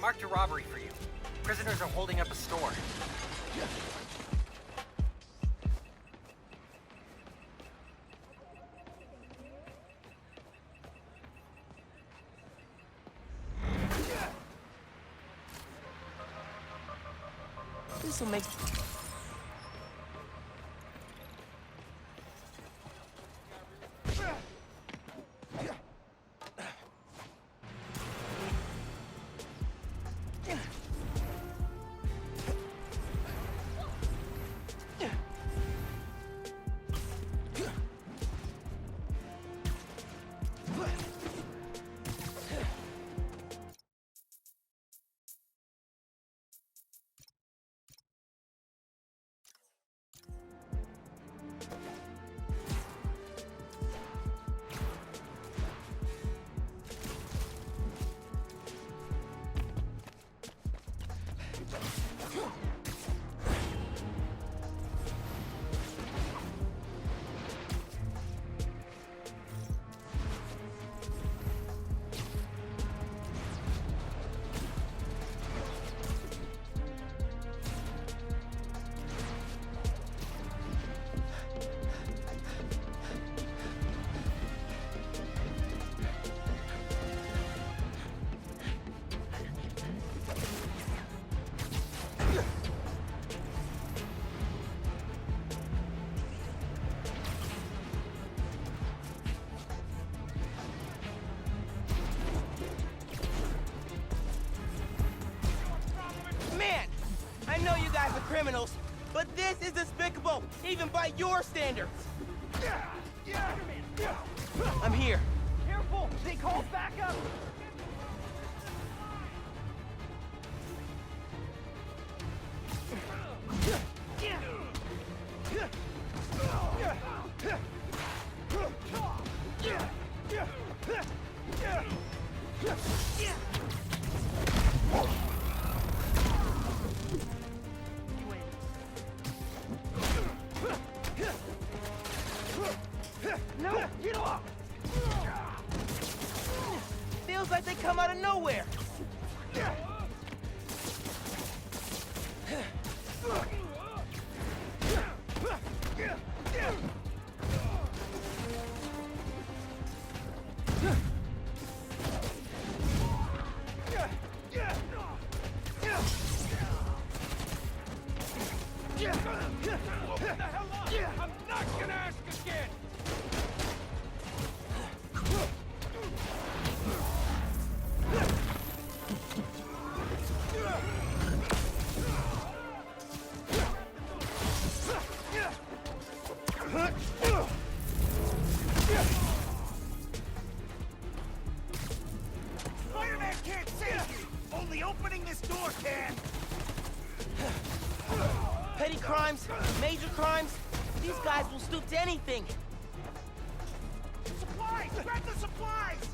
Marked a robbery for you. Prisoners are holding up a store. This'll make... I know you guys are criminals, but this is despicable, even by your standards. I'm here. Careful! They called back up! No! Get off! Feels like they come out of nowhere. Open the hell up! I'm not gonna ask again! Spider-Man can't save you! Only opening this door can! Petty crimes, major crimes, these guys will stoop to anything. Supplies! Grab the supplies!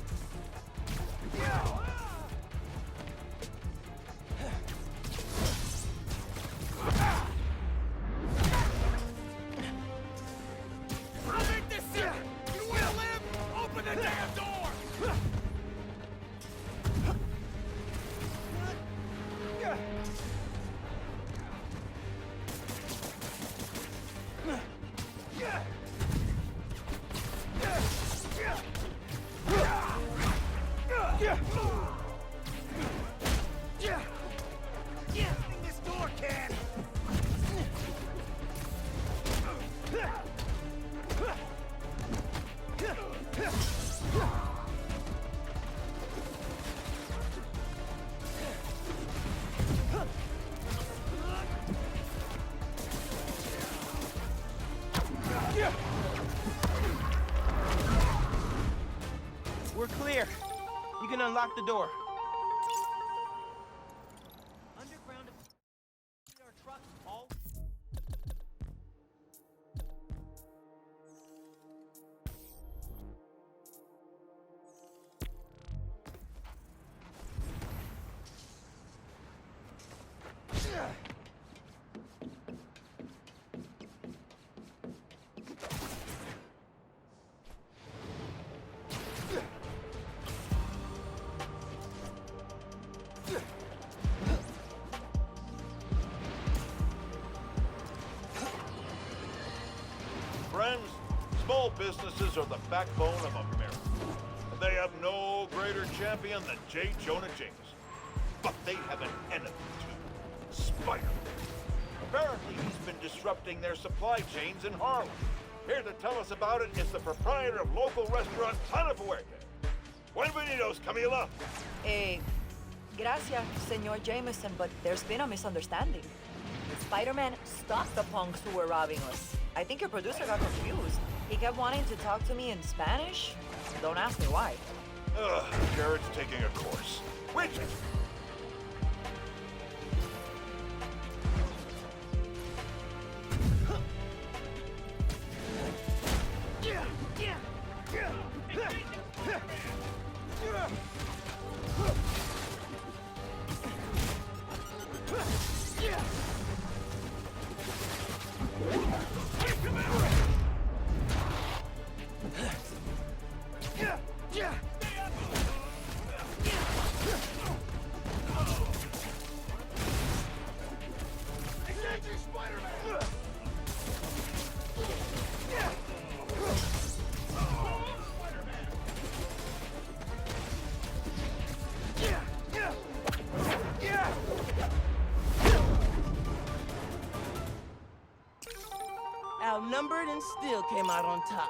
I'll make this simple! You wanna live? Open the damn door! Opening this door can! We're clear. You can unlock the door. Underground our trucks all... Small businesses are the backbone of America. And they have no greater champion than J. Jonah Jameson. But they have an enemy, too. Spider-Man. Apparently, he's been disrupting their supply chains in Harlem. Here to tell us about it is the proprietor of local restaurant Tana Fuerte. Buenvenidos, Camila. Gracias, Senor Jameson, but there's been a misunderstanding. Spider-Man stopped the punks who were robbing us. I think your producer got confused. He kept wanting to talk to me in Spanish. Don't ask me why. Jared's taking a course. Which... Outnumbered and still came out on top.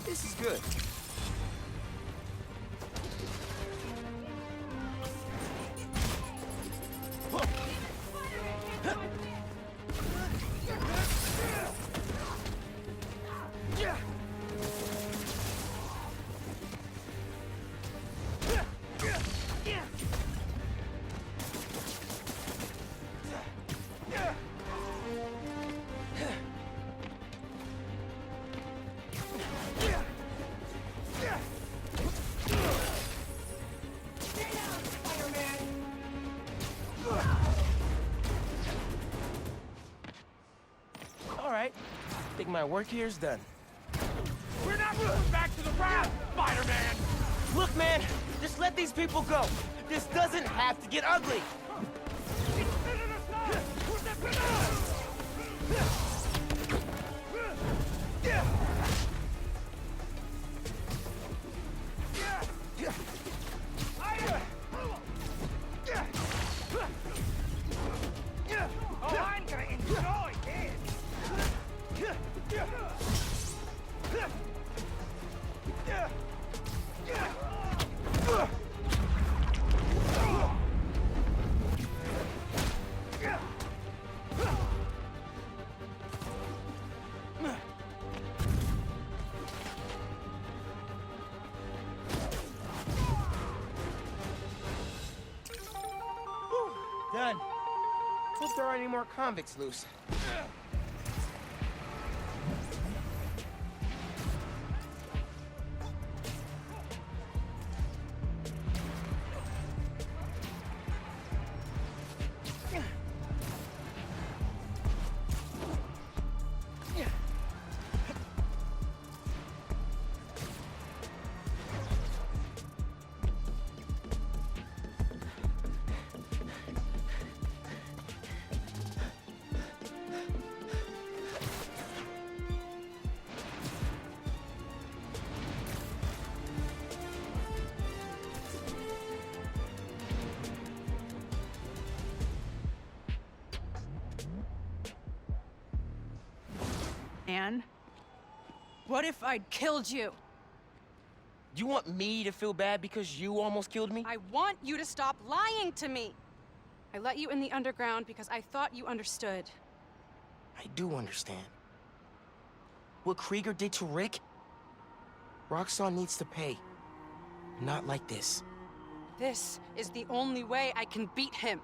This is good. I think my work here is done. We're not moving back to the raft, Spider-Man! Look, man, just let these people go. This doesn't have to get ugly. Oh, I'm gonna enjoy this! Done. Hope there aren't any more convicts loose. Anne? What if I'd killed you? You want me to feel bad because you almost killed me? I want you to stop lying to me. I let you in the underground because I thought you understood. I do understand. What Krieger did to Rick? Roxxon needs to pay. Not like this. This is the only way I can beat him.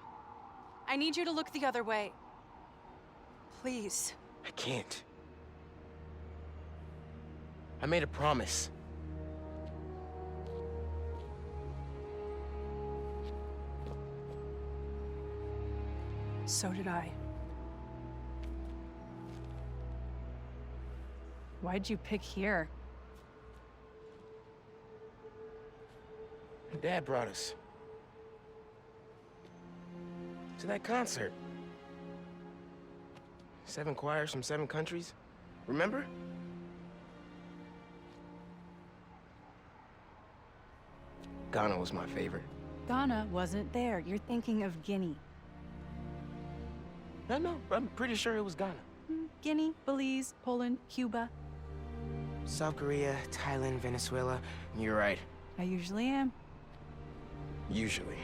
I need you to look the other way. Please. I can't. I made a promise. So did I. Why'd you pick here? Dad brought us to that concert. 7 choirs from 7 countries. Remember? Ghana was my favorite. Ghana wasn't there. You're thinking of Guinea. No, I'm pretty sure it was Ghana. Guinea, Belize, Poland, Cuba. South Korea, Thailand, Venezuela. You're right. I usually am. Usually.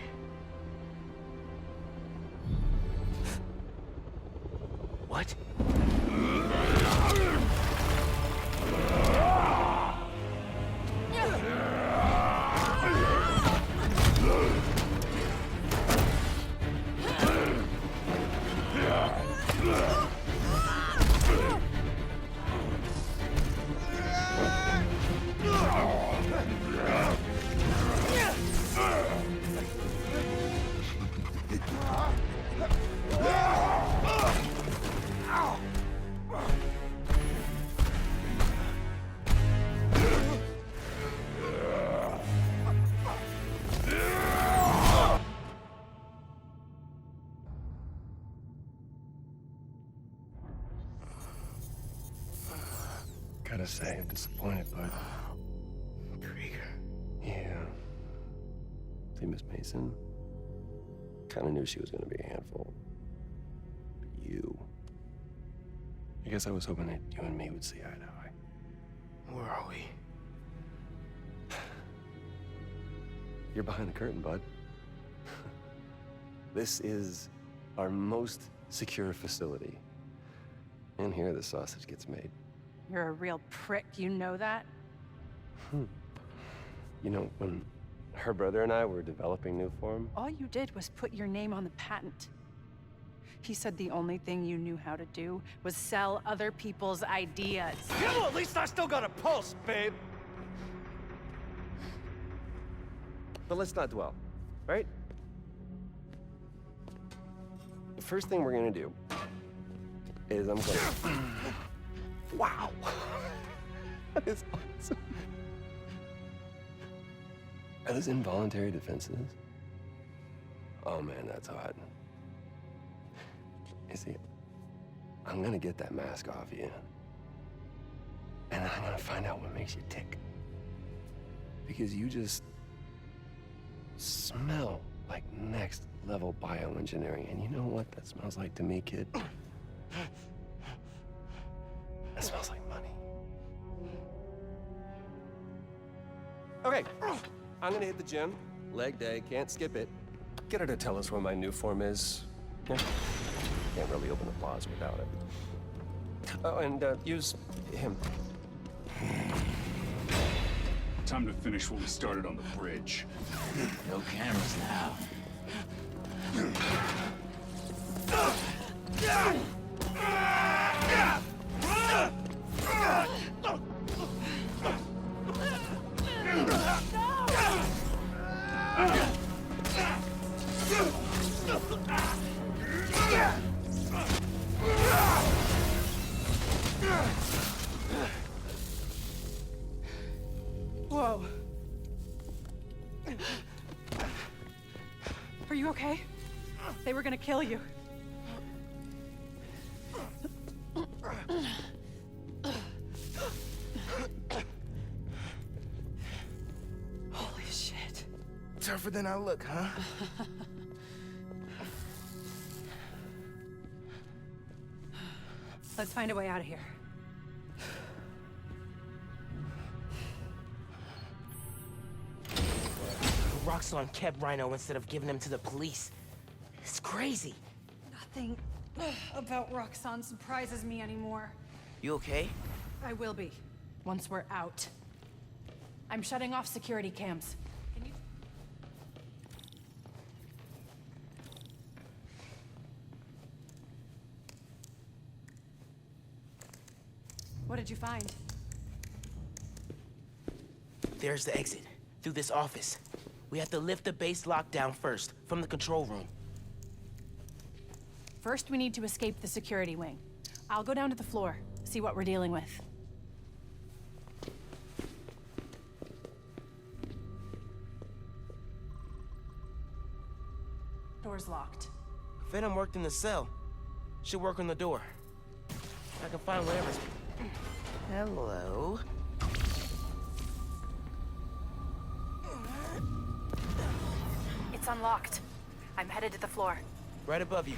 What? Gotta say, I'm disappointed, bud. Krieger. Yeah. See, Miss Mason? Kinda knew she was gonna be a handful. But you... I guess I was hoping that you and me would see eye to eye. Where are we? You're behind the curtain, bud. This is our most secure facility. And here the sausage gets made. You're a real prick, you know that? You know, when her brother and I were developing new form, All you did was put your name on the patent. He said the only thing you knew how to do was sell other people's ideas. Yeah, well, at least I still got a pulse, babe. but let's not dwell, right? The first thing we're gonna do is I'm gonna... Wow! That is awesome. Are those involuntary defenses? Oh man, that's hot. You see, I'm gonna get that mask off you. And I'm gonna find out what makes you tick. Because you just smell like next level bioengineering. And you know what that smells like to me, kid? That smells like money. Okay, I'm gonna hit the gym. Leg day, can't skip it. Get her to tell us where my new form is. Yeah. Can't really open the plaza without it. Oh, and use him. Time to finish what we started on the bridge. No cameras now. Whoa. Are you okay? They were gonna kill you. Holy shit. Tougher than I look, huh? Let's find a way out of here. Roxxon kept Rhino instead of giving him to the police. It's crazy. Nothing about Roxxon surprises me anymore. You okay? I will be, once we're out. I'm shutting off security cams. Can you... What did you find? There's the exit, through this office. We have to lift the base lockdown first, from the control room. First, we need to escape the security wing. I'll go down to the floor, see what we're dealing with. Door's locked. Venom worked in the cell. Should work on the door. I can find whatever's... Hello? It's unlocked. I'm headed to the floor. Right above you.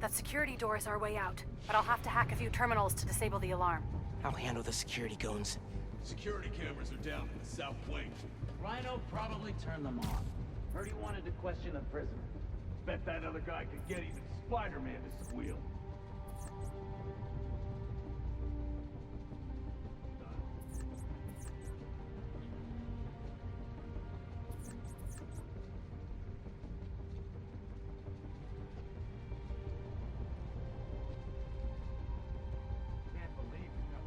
That security door is our way out, but I'll have to hack a few terminals to disable the alarm. I'll handle the security goons. Security cameras are down in the south wing. Rhino probably turned them on. Heard he wanted to question the prisoner. Bet that other guy could get even Spider-Man to squeal. Can't believe we got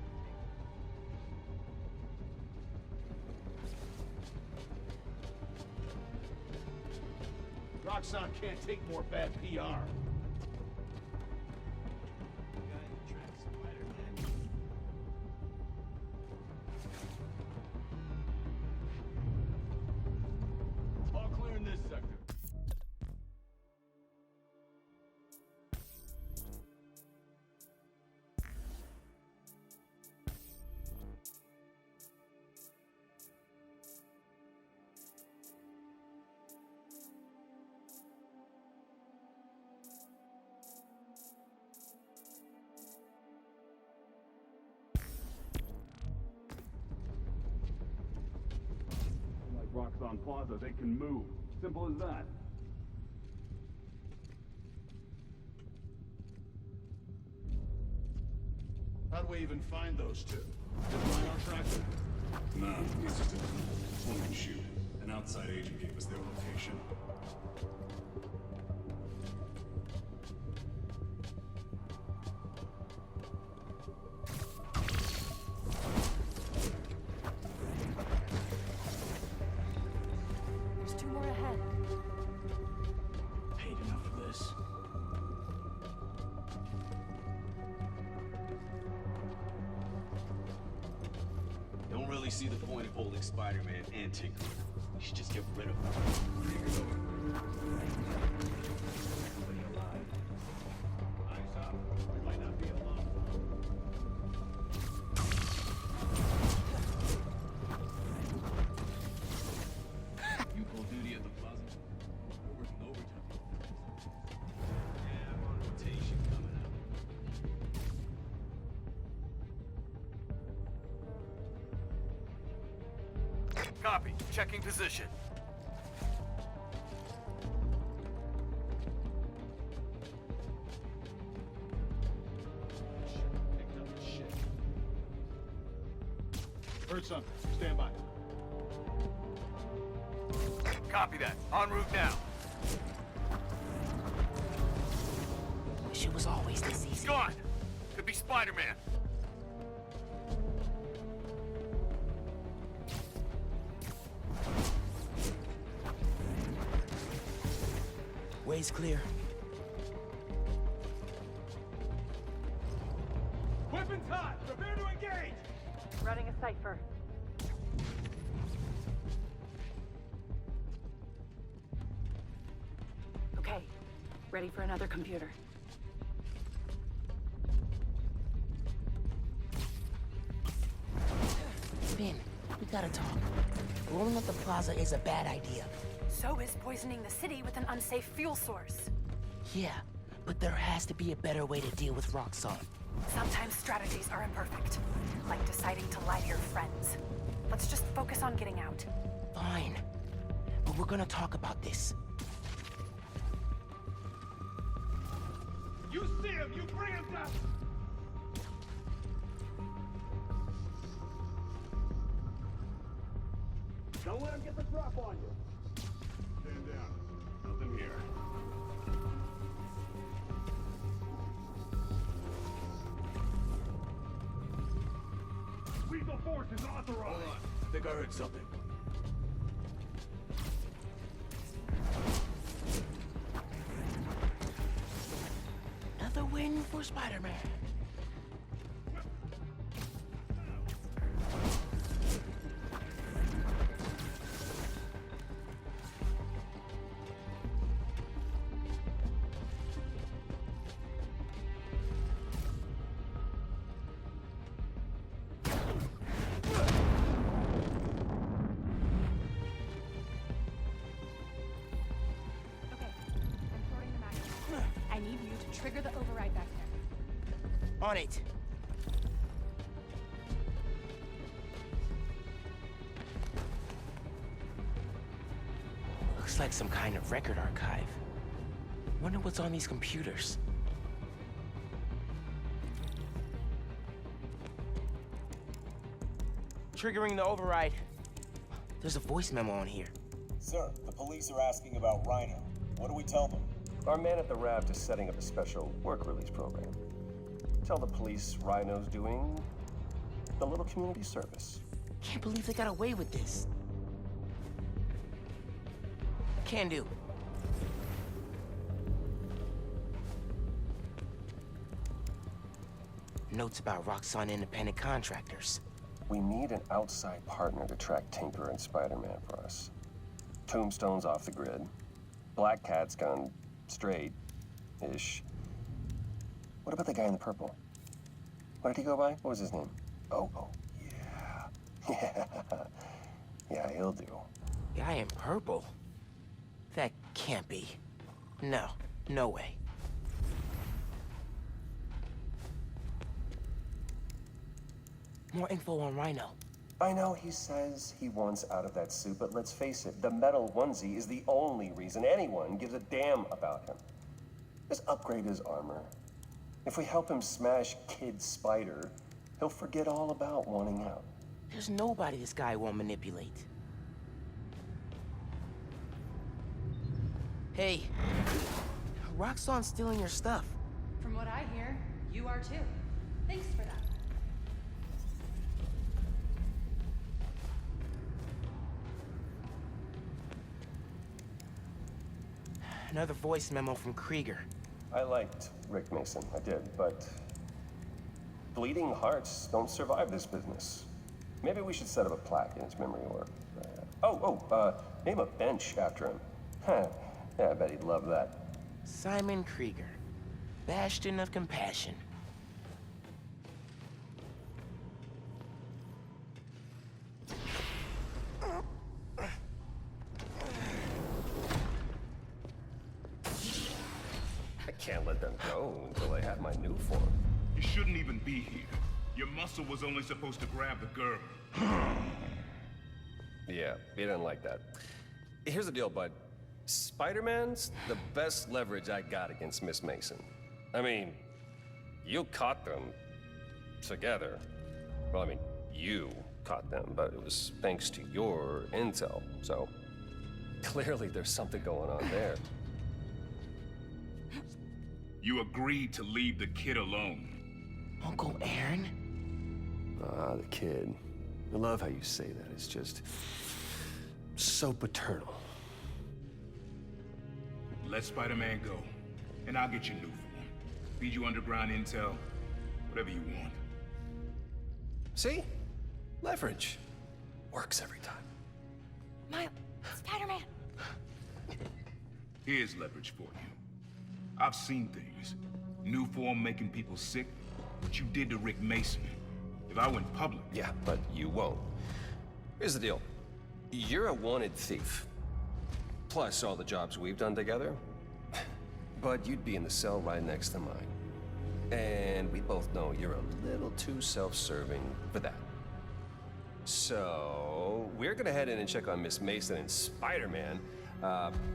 the Roxxon can't take more bad PR. All clear in this sector. Like Roxxon Plaza, they can move. Simple as that. How'd we even find those two? Did Rhino track them? Nah, he's just a point and shoot. An outside agent gave us their location. There's two more ahead. Paid enough for this. Don't really see the point of holding Spider-Man and Tinker. You should just get rid of him. Nobody alive. Eyes up. We might not be alone. You pull duty at the plaza? We're working overtime. Yeah, I'm on rotation coming up. Copy. Checking position. Picking up his shit. Heard something. Stand by. Copy that. En route now. Wish it was always this He's easy. gone. Could be Spider-Man. Way's clear. Weapons hot. Prepare to engage. Running a cipher. Okay, ready for another computer. Ben, we gotta talk. Blowing up the plaza is a bad idea. So is poisoning the city with an unsafe fuel source. Yeah, But there has to be a better way to deal with Roxxon. Sometimes strategies are imperfect, like deciding to lie to your friends. Let's just focus on getting out. Fine. But we're gonna talk about this. You see him, you bring him down! Don't let him get the drop on you. Stand down. Nothing here. Lethal force is authorized. Hold on. I think I heard something. Another win for Spider-Man. Okay, I'm sorting the magazine. I need you to trigger the override back there. On it. Looks like some kind of record archive. Wonder what's on these computers. Triggering the override. There's a voice memo on here. Sir, the police are asking about Rhino. What do we tell them? Our man at the Raft is setting up a special work release program. Tell the police Rhino's doing a little community service. Can't believe they got away with this. Can do. Notes about Roxxon independent contractors. We need an outside partner to track Tinker and Spider-Man for us. Tombstone's off the grid. Black Cat's gone straight-ish. What about the guy in the purple? What did he go by? What was his name? Oh, yeah. Yeah. Yeah, he'll do. Guy in purple? That can't be. No, no way. More info on Rhino. I know he says he wants out of that suit, but let's face it, the metal onesie is the only reason anyone gives a damn about him. Just upgrade his armor. If we help him smash Kid Spider, he'll forget all about wanting out. There's nobody this guy won't manipulate. Hey, Roxxon's stealing your stuff. From what I hear, you are too. Thanks for that. Another voice memo from Krieger. I liked Rick Mason, I did, but bleeding hearts don't survive this business. Maybe we should set up a plaque in his memory or... name a bench after him. Huh, yeah, I bet he'd love that. Simon Krieger, bastion of compassion. I can't let them go until I have my new form. You shouldn't even be here. Your muscle was only supposed to grab the girl. Yeah, he didn't like that. Here's the deal, bud. Spider-Man's the best leverage I got against Miss Mason. I mean, you caught them together. Well, I mean, you caught them, but it was thanks to your intel. So, clearly there's something going on there. You agreed to leave the kid alone. Uncle Aaron? Ah, the kid. I love how you say that. It's just so paternal. Let Spider-Man go, and I'll get you new form. Feed you underground intel, whatever you want. See? Leverage. Works every time. Miles, Spider-Man. Here's leverage for you. I've seen things. New form making people sick. What you did to Rick Mason. If I went public... Yeah, but you won't. Here's the deal. You're a wanted thief. Plus all the jobs we've done together. but you'd be in the cell right next to mine. And we both know you're a little too self-serving for that. So, we're gonna head in and check on Miss Mason and Spider-Man,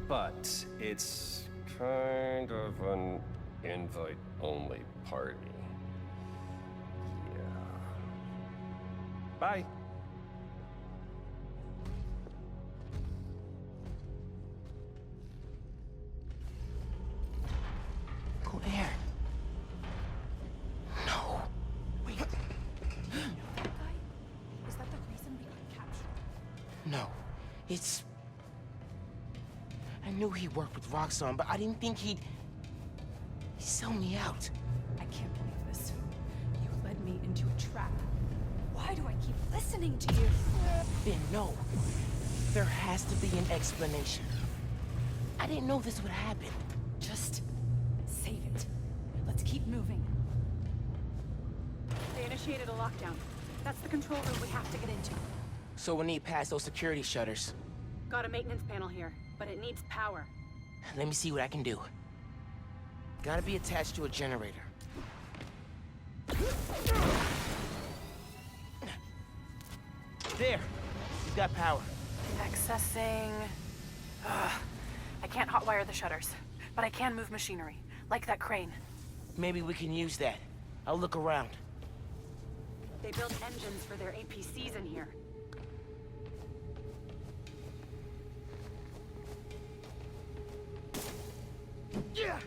but it's kind of an invite-only party. Yeah. Bye. Go there. No. Wait. Is that the reason we got captured? No. It's... I knew he worked with Roxxon, but I didn't think he'd sell me out. I can't believe this. You led me into a trap. Why do I keep listening to you? Then no. There has to be an explanation. I didn't know this would happen. Just save it. Let's keep moving. They initiated a lockdown. That's the control room we have to get into. So we'll need past those security shutters. Got a maintenance panel here, but it needs power. Let me see what I can do. Gotta be attached to a generator. There! You've got power. Accessing... I can't hotwire the shutters, but I can move machinery, like that crane. Maybe we can use that. I'll look around. They built engines for their APCs in here. Yeah!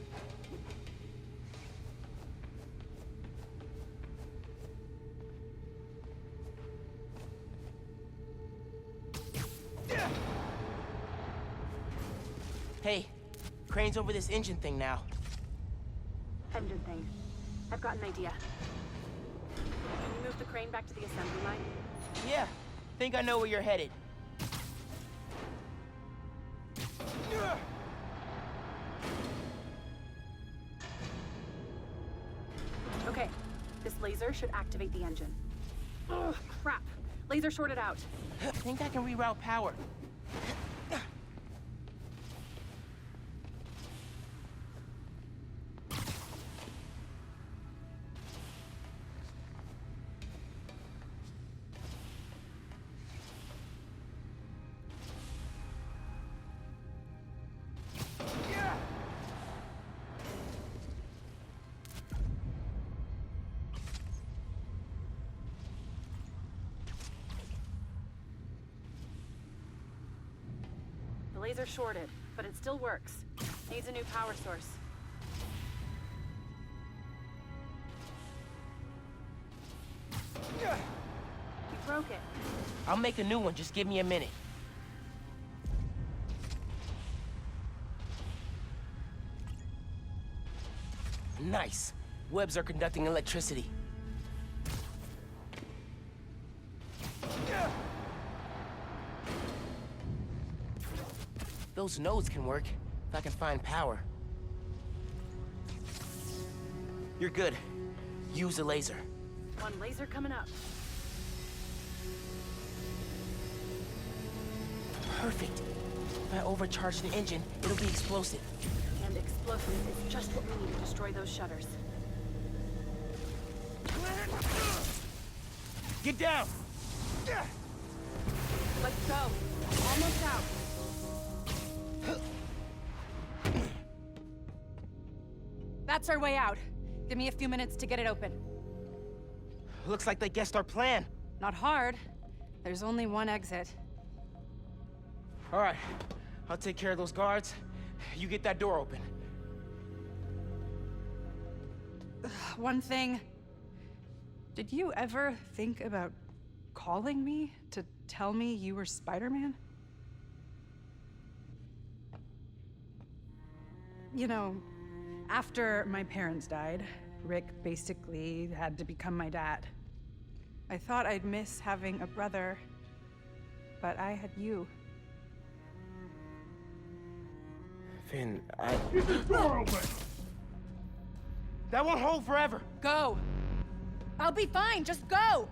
Hey, crane's over this engine thing now. Engine thing. I've got an idea. Can you move the crane back to the assembly line? Yeah, think I know where you're headed. Okay, this laser should activate the engine. Ugh, crap. Laser shorted out. Think I can reroute power. The laser shorted, but it still works. Needs a new power source. You broke it. I'll make a new one, just give me a minute. Nice. Webs are conducting electricity. Those nodes can work, if I can find power. You're good. Use a laser. One laser coming up. Perfect. If I overcharge the engine, it'll be explosive. And explosive is just what we need to destroy those shutters. Get down! Let's go. Almost out. That's our way out. Give me a few minutes to get it open. Looks like they guessed our plan. Not hard. There's only one exit. All right, I'll take care of those guards. You get that door open. One thing. Did you ever think about calling me to tell me you were Spider-Man? You know, after my parents died, Rick basically had to become my dad. I thought I'd miss having a brother, but I had you. Finn, Get this door open! That won't hold forever! Go! I'll be fine, just go!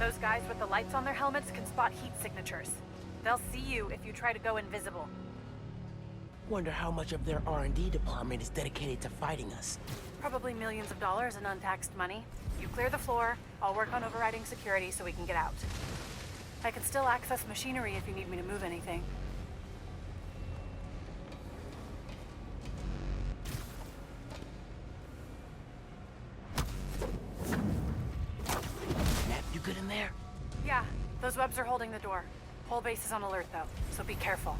Those guys with the lights on their helmets can spot heat signatures. They'll see you if you try to go invisible. Wonder how much of their R&D department is dedicated to fighting us. Probably millions of dollars in untaxed money. You clear the floor, I'll work on overriding security so we can get out. I can still access machinery if you need me to move anything. Nat, you good in there? Yeah, those webs are holding the door. Whole base is on alert though, so be careful.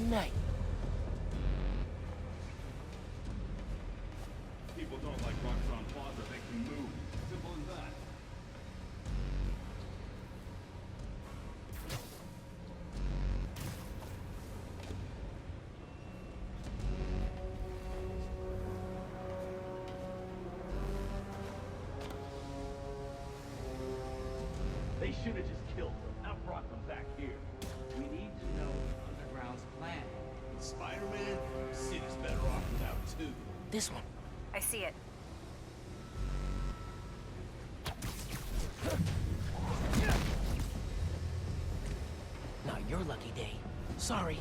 Night. People don't like Roxxon Plaza, they can move. Simple as that. They should have just killed them, not brought them back here. We need to know the Underground's plan. Spider-Man, the city's better off without two. This one. I see it. Not your lucky day. Sorry.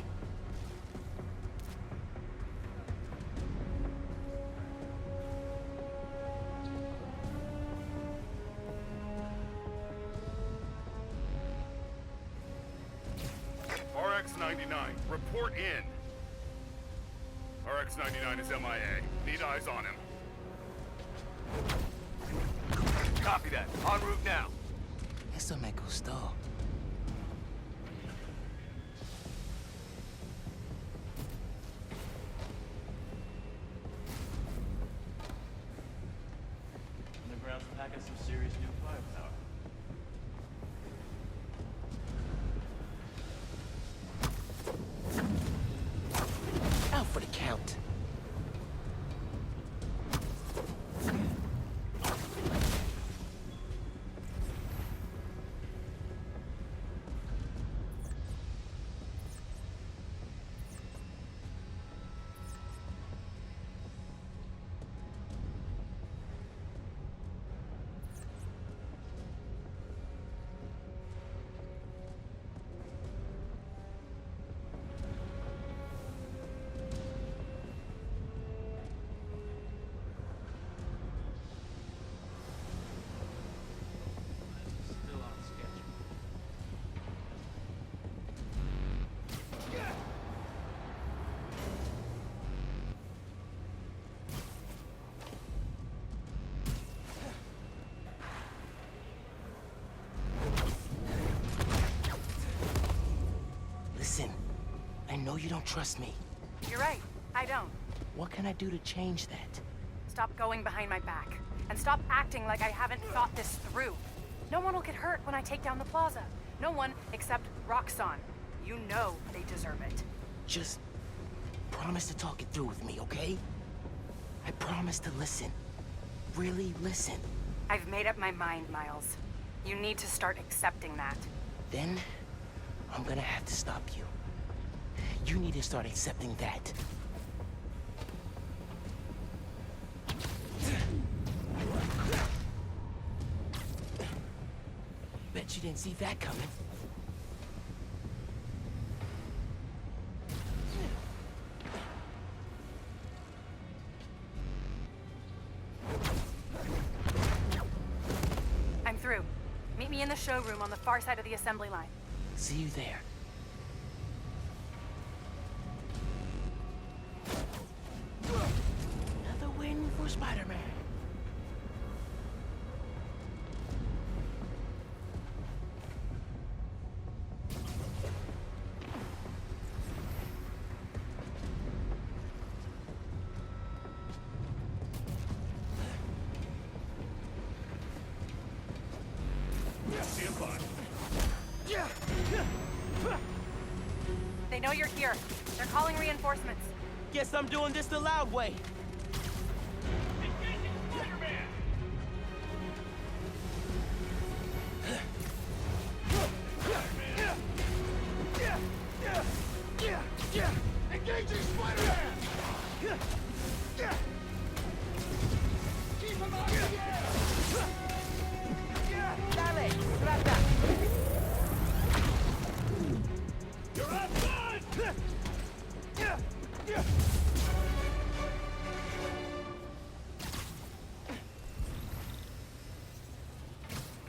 RX-99, report in. RX-99 is MIA. Need eyes on him. Copy that. En route now. Eso me gustó. Underground's packing some serious new firepower. Out for the count. Still on schedule. Listen, I know you don't trust me. You're right, I don't. What can I do to change that? Stop going behind my back. And stop acting like I haven't thought this through. No one will get hurt when I take down the plaza. No one except Roxxon. You know they deserve it. Just promise to talk it through with me, okay? I promise to listen. Really listen. I've made up my mind, Miles. You need to start accepting that. Then, I'm gonna have to stop you. You need to start accepting that. Bet you didn't see that coming. I'm through. Meet me in the showroom on the far side of the assembly line. See you there. Another win for Spider-Man. Stand by. They know you're here. They're calling reinforcements. Guess I'm doing this the loud way.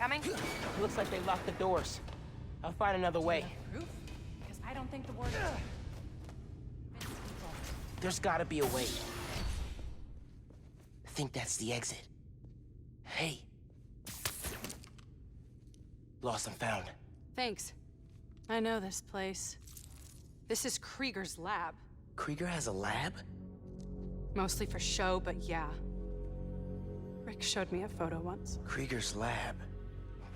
Coming? Looks like they locked the doors. I'll find another way. Roof? Because I don't think the word is... There's gotta be a way. I think that's the exit. Hey. Lost and found. Thanks. I know this place. This is Krieger's lab. Krieger has a lab? Mostly for show, but yeah. Rick showed me a photo once. Krieger's lab.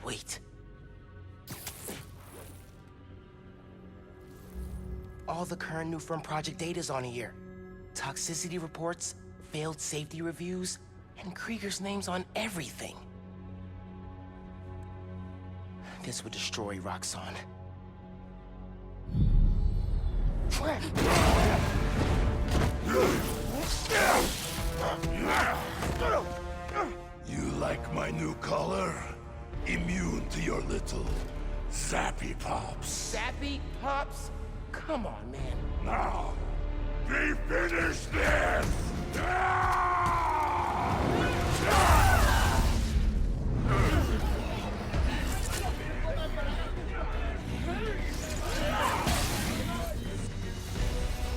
Wait. All the current new firm project data's on here. Toxicity reports, failed safety reviews, and Krieger's name's on everything. This would destroy Roxxon. You like my new color? Immune to your little zappy pops. Zappy Pops? Come on, man. Now, we finish this!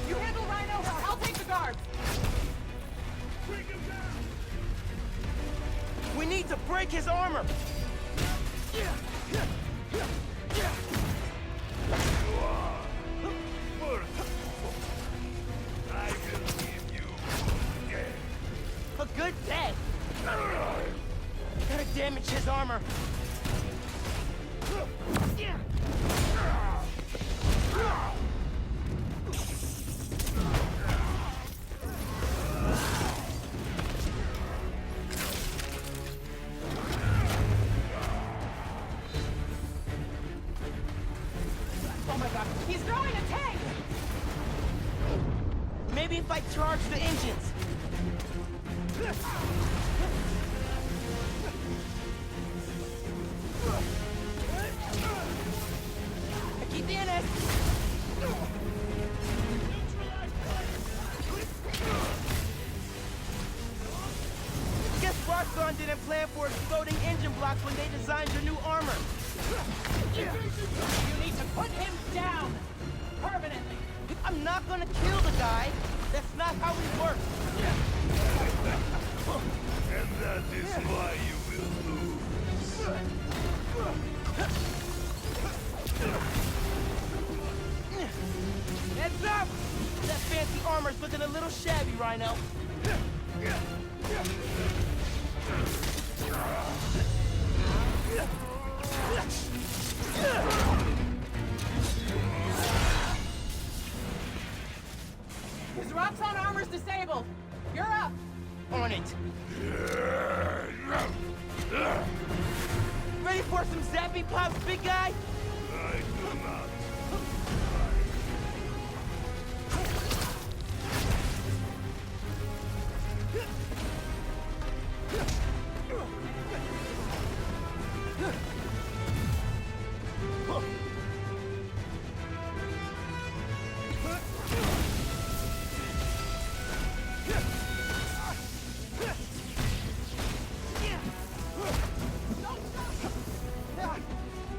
You handle Rhino, I'll take the guards. We need to break his armor! I will leave you dead. A good death! Gotta damage his armor! Oh my god, he's throwing a tank! Maybe if I charge the engines. Keep the NS. Guess Roxxon didn't plan for exploding engine blocks when they designed your new armor. You need to put him down! Permanently! I'm not gonna kill the guy. That's not how we work. And that is why you will lose. Heads up! That fancy armor's looking a little shabby, Rhino. His Roxxon armor's disabled! You're up! On it. Ready for some zappy pops, big guy? I do not.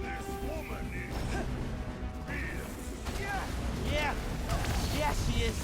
This woman is fierce. Yeah, she is.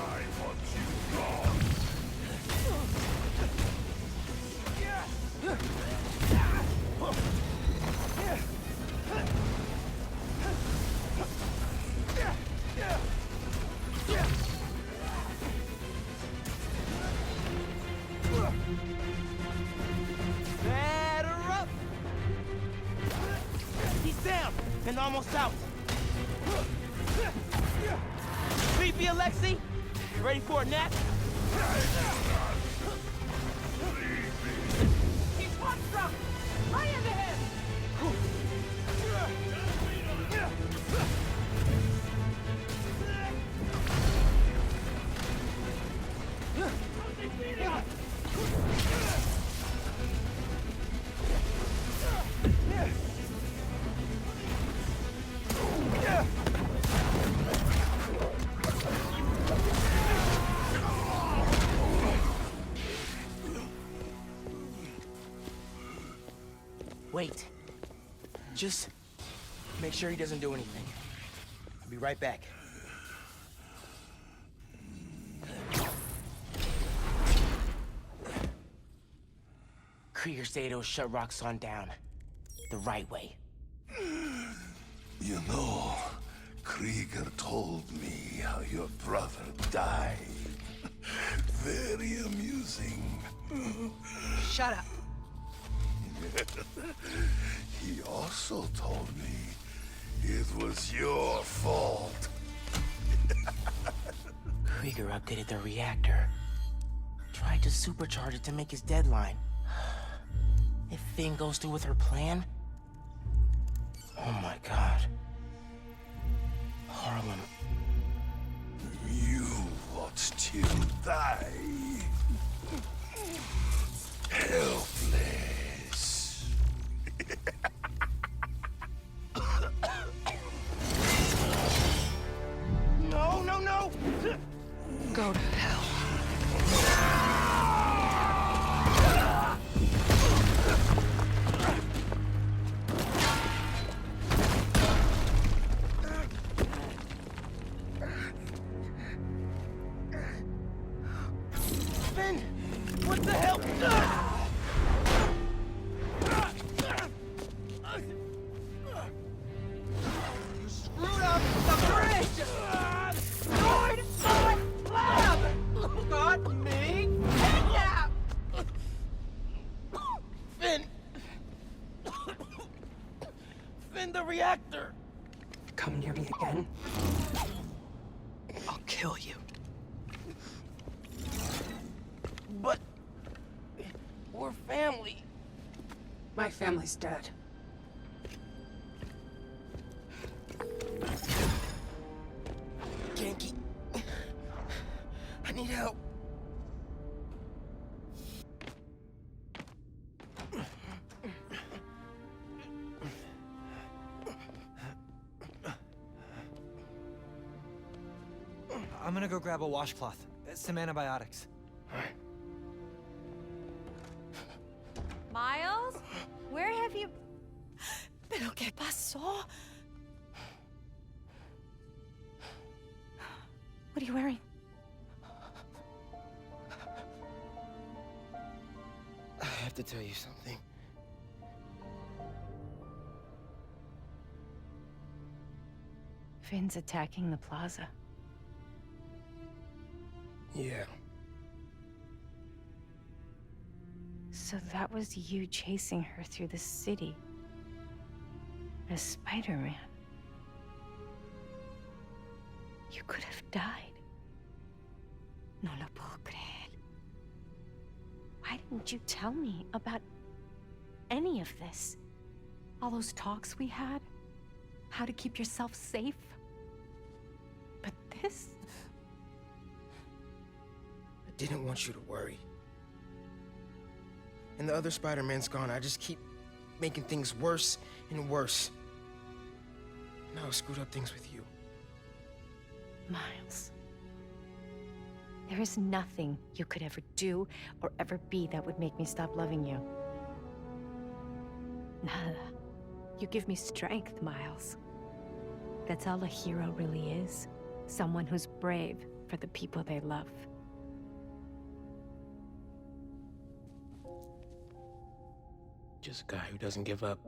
I want you gone. Batter up. He's down and almost out. Sleepy Alexei, you ready for a nap? He's one struck! Right in the Wait. Just make sure he doesn't do anything. I'll be right back. Krieger said it'll shut Roxxon down. The right way. You know, Krieger told me how your brother died. Very amusing. Shut up. He also told me it was your fault. Krieger updated the reactor. Tried to supercharge it to make his deadline. If Finn goes through with her plan... Oh my god. Harlem. You would still die. Helpless. No, no, no! Go to hell. Finn! What the hell? You screwed up the bridge! Destroyed my lab! Got me kidnapped! Finn! Finn, the reactor! Come near me again. I'll kill you. But... we're family. My family's dead. Genki. I need help. I'm gonna go grab a washcloth, some antibiotics. Miles? Where have you... ¿Pero qué pasó? What are you wearing? I have to tell you something. Finn's attacking the plaza. Yeah. So that was you chasing her through the city. As Spider-Man. You could have died. No lo puedo creer. Why didn't you tell me about any of this? All those talks we had? How to keep yourself safe? But this? I didn't want you to worry. And the other Spider-Man's gone. I just keep making things worse and worse. Now I screwed up things with you. Miles. There is nothing you could ever do or ever be that would make me stop loving you. Nada. You give me strength, Miles. That's all a hero really is. Someone who's brave for the people they love. Just a guy who doesn't give up.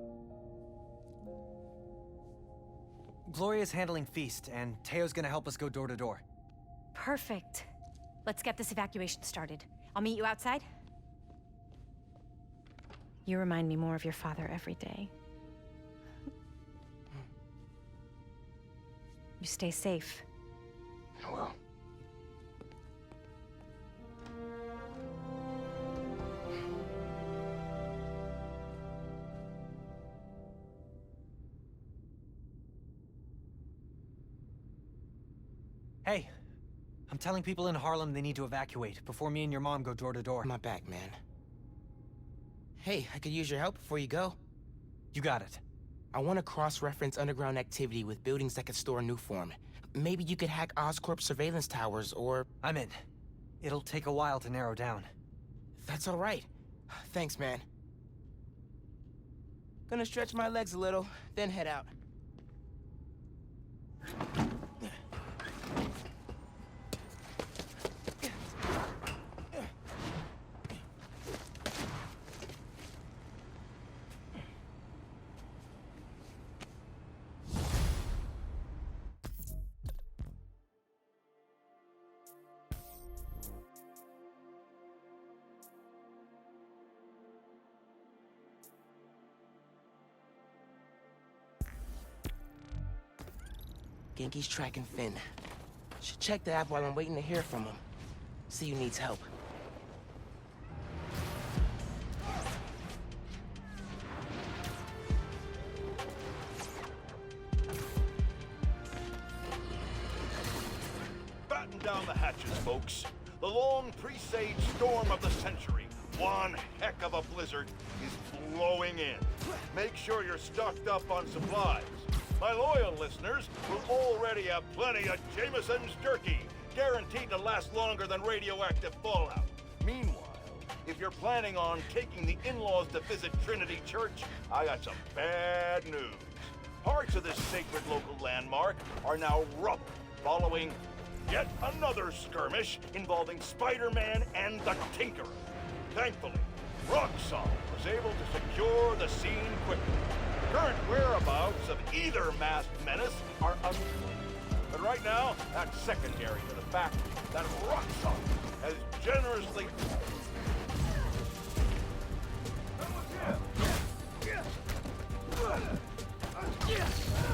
Gloria's handling Feast, and Teo's gonna help us go door to door. Perfect. Let's get this evacuation started. I'll meet you outside. You remind me more of your father every day. You stay safe. Well. Hey, I'm telling people in Harlem they need to evacuate before me and your mom go door to door. My back, man. Hey, I could use your help before you go. You got it. I want to cross-reference underground activity with buildings that could store Nuform. Maybe you could hack Oscorp's surveillance towers, or... I'm in. It'll take a while to narrow down. That's all right. Thanks, man. Gonna stretch my legs a little, then head out. Genki's tracking Finn. Should check the app while I'm waiting to hear from him. See who needs help. Batten down the hatches, folks. The long presaged storm of the century, one heck of a blizzard, is blowing in. Make sure you're stocked up on supplies. My loyal listeners will already have plenty of Jameson's jerky, guaranteed to last longer than radioactive fallout. Meanwhile, if you're planning on taking the in-laws to visit Trinity Church, I got some bad news. Parts of this sacred local landmark are now rubble, following yet another skirmish involving Spider-Man and the Tinkerer. Thankfully, Roxxon was able to secure the scene quickly. Current whereabouts of either masked menace are unknown. But right now, that's secondary to the fact that Roxxon has generously...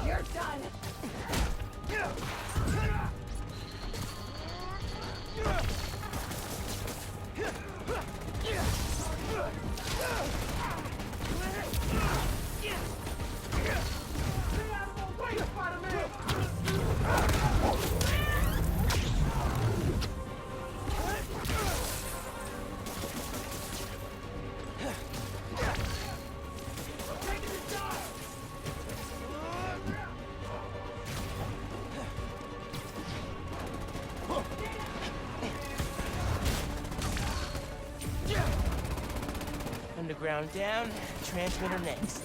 You're done! Underground down, transmitter next.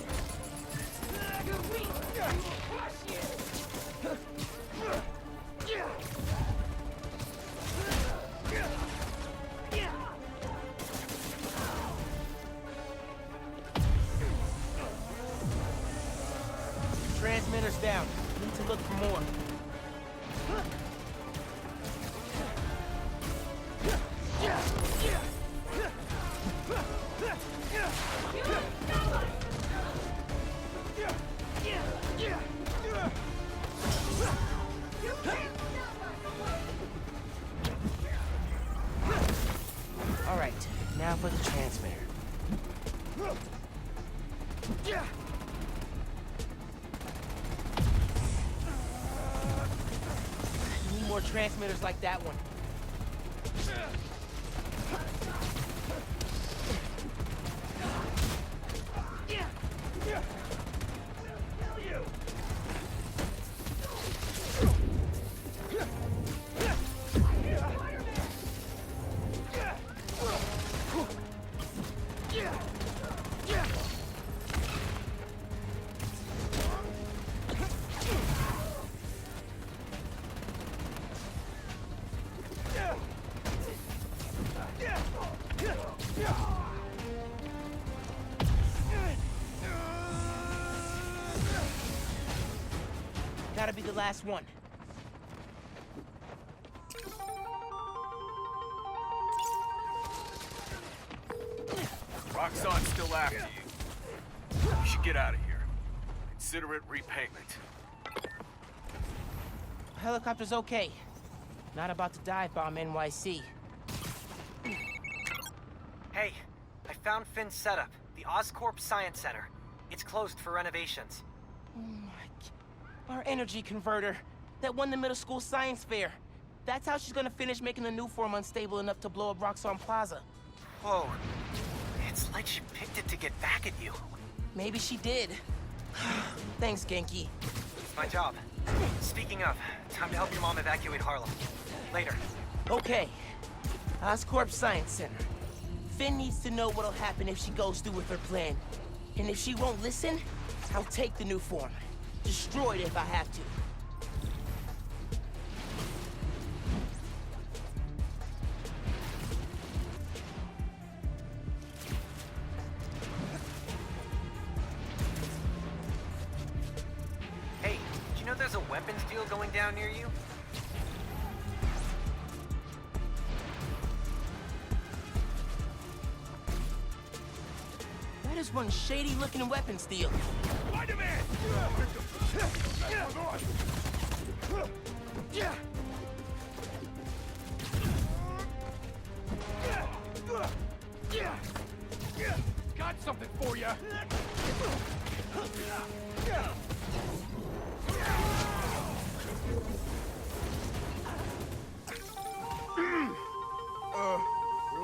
Transmitter's down. Need to look for more. All right, now for the transmitter. Need more transmitters like that one. Gotta be the last one. Roxxon's still after you. You should get out of here. Consider it repayment. Helicopter's okay. Not about to dive bomb NYC. Hey, I found Finn's setup, the Oscorp Science Center. It's closed for renovations. Oh my... Our energy converter that won the middle school science fair. That's how she's gonna finish making the new form unstable enough to blow up Roxxon Plaza. Whoa. It's like she picked it to get back at you. Maybe she did. Thanks, Genki. It's my job. Speaking of, time to help your mom evacuate Harlem. Later. Okay. Oscorp Science Center. Finn needs to know what'll happen if she goes through with her plan. And if she won't listen, I'll take the new form. Destroy it if I have to. Hey, did you know there's a weapons deal going down near you? That is one shady-looking weapons deal. Spider-Man! Got something for you.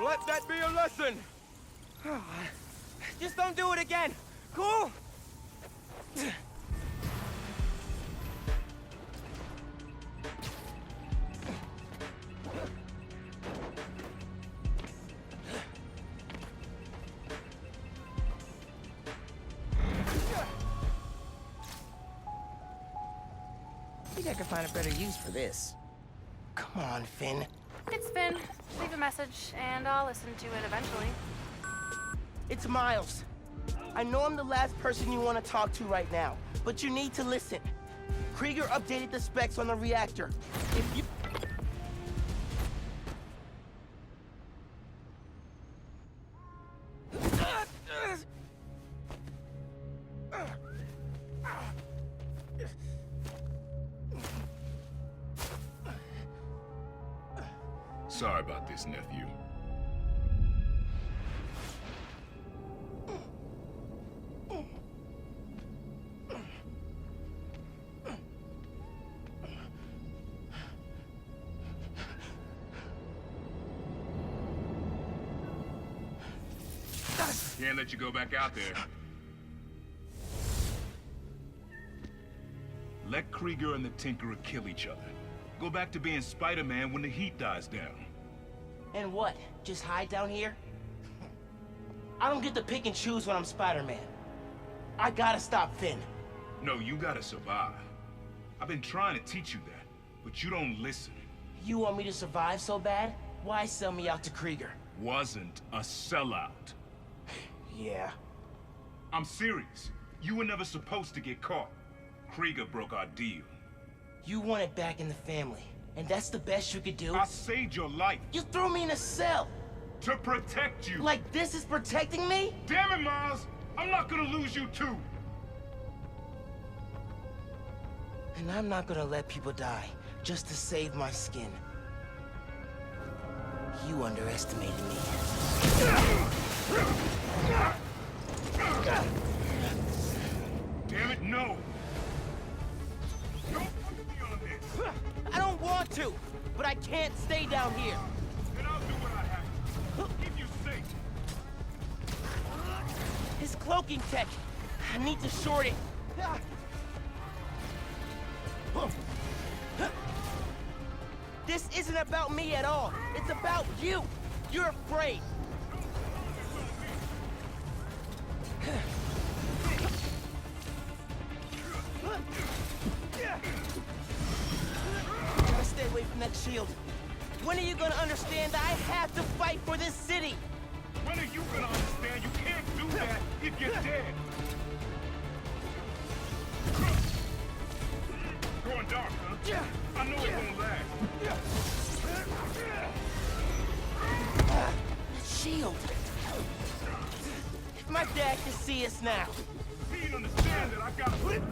Let that be a lesson. Just don't do it again. Cool? I think I could find a better use for this. Come on, Finn. It's Finn. Leave a message, and I'll listen to it eventually. It's Miles. I know I'm the last person you want to talk to right now, but you need to listen. Krieger updated the specs on the reactor. If you... Sorry about this, nephew. Can't let you go back out there. Let Krieger and the Tinkerer kill each other. Go back to being Spider-Man when the heat dies down. And what? Just hide down here? I don't get to pick and choose when I'm Spider-Man. I gotta stop Finn. No, you gotta survive. I've been trying to teach you that, but you don't listen. You want me to survive so bad? Why sell me out to Krieger? Wasn't a sellout. Yeah. I'm serious. You were never supposed to get caught. Krieger broke our deal. You want it back in the family, and that's the best you could do? I saved your life. You threw me in a cell! To protect you! Like this is protecting me? Damn it, Miles! I'm not gonna lose you too! And I'm not gonna let people die just to save my skin. You underestimated me. Damn it, no! Don't put me on this! I don't want to, but I can't stay down here. Then I'll do what I have to. Keep you safe. His cloaking tech. I need to short it. This isn't about me at all. It's about you. You're afraid. Gotta stay away from that shield. When are you gonna understand that I have to fight for this city? When are you gonna understand you can't do that if you're dead? Going dark, huh? I know it won't last. That shield. If my dad can see us now. He'd understand that I gotta put it.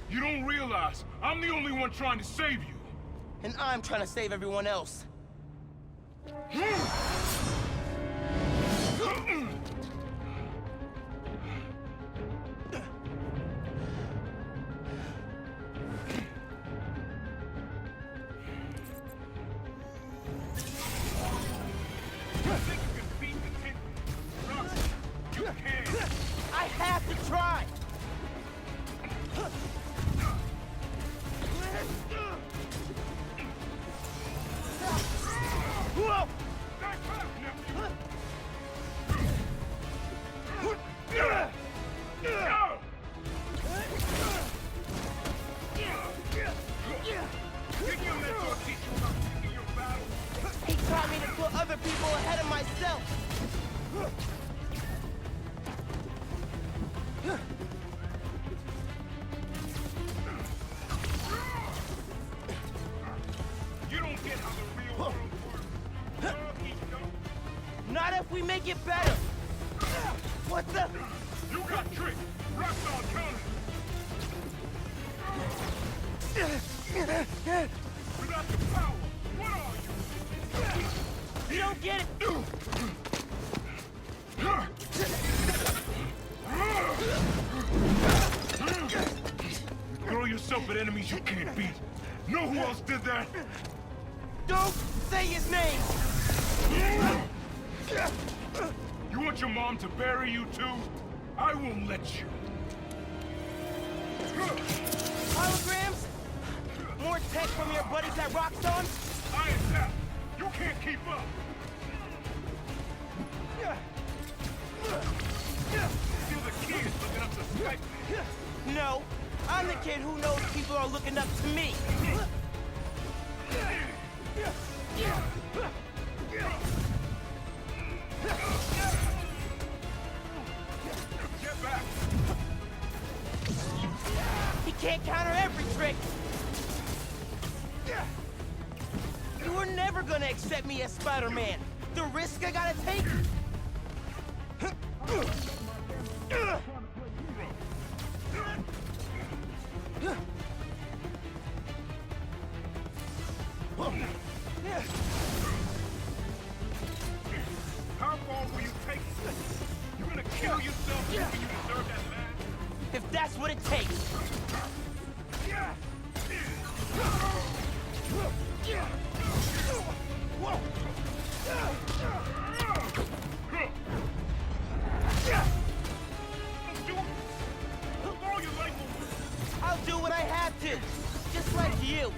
You don't realize I'm the only one trying to save you. And I'm trying to save everyone else. I have to try! get better! What the? You got tricked! Rockstar counter! Without the power, what are you? You don't get it! Throw yourself at enemies you can't beat. Know who else did that? Don't say his name! You want your mom to bury you too? I won't let you. Holograms? More tech from your buddies at Rockstone? I attack. You can't keep up. You're the kid looking up to Spike. No, I'm the kid who knows people are looking up to me. Get back. He can't counter every trick. You were never gonna accept me as Spider-Man. The risk I gotta take. How far will you take it? You gonna kill yourself thinking you deserve that man? If that's what it takes. I'll do what I have to, just like you.